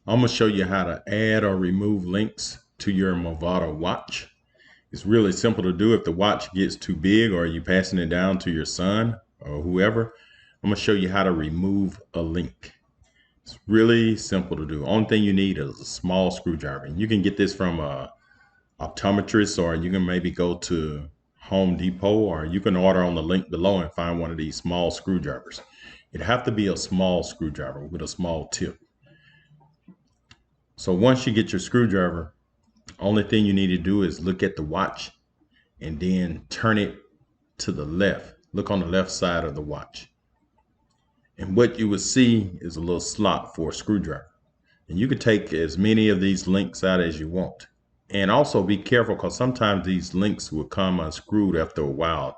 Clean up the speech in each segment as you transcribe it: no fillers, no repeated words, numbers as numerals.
I'm going to show you how to add or remove links to your Movado watch. It's really simple to do. If the watch gets too big or you're passing it down to your son or whoever, I'm going to show you how to remove a link. It's really simple to do. Only thing you need is a small screwdriver. You can get this from a optometrist, or you can maybe go to Home Depot, or you can order on the link below and find one of these small screwdrivers. It'd have to be a small screwdriver with a small tip. So once you get your screwdriver, only thing you need to do is look at the watch and then turn it to the left. Look on the left side of the watch. And what you will see is a little slot for a screwdriver. And you can take as many of these links out as you want. And also be careful, because sometimes these links will come unscrewed after a while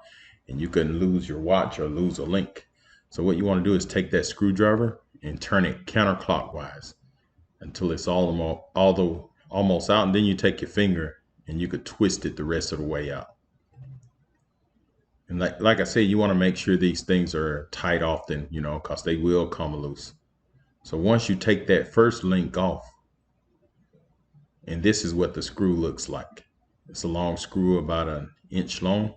and you can lose your watch or lose a link. So what you want to do is take that screwdriver and turn it counterclockwise until it's almost out, and then you take your finger and you could twist it the rest of the way out. And like I said, you want to make sure these things are tight often, because they will come loose. So once you take that first link off, and this is what the screw looks like. It's a long screw, about an inch long.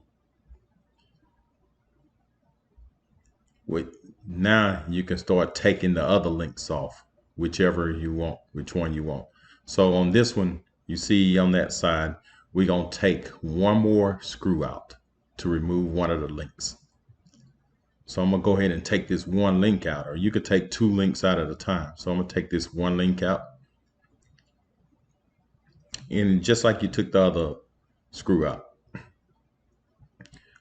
Now you can start taking the other links off, whichever you want, which one you want. So on this one, you see on that side, we're going to take one more screw out to remove one of the links. So I'm going to go ahead and take this one link out, or you could take two links out at a time. So I'm going to take this one link out. And just like you took the other screw out,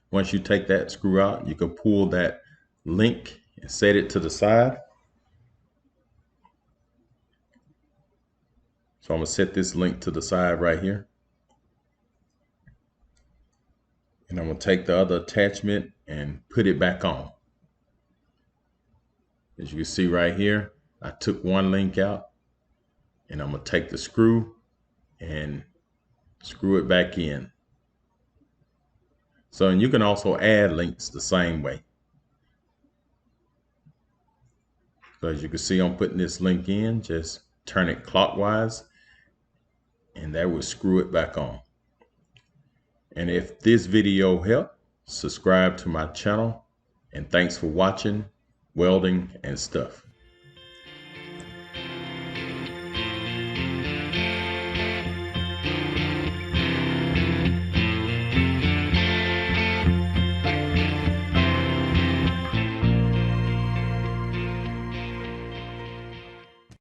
once you take that screw out, you can pull that link and set it to the side. So I'm going to set this link to the side right here. And I'm going to take the other attachment and put it back on. As you can see right here, I took one link out, and I'm going to take the screw and screw it back in. So, and you can also add links the same way. So as you can see, I'm putting this link in, just turn it clockwise, and that will screw it back on. And if this video helped, subscribe to my channel, and thanks for watching Welding and Stuff.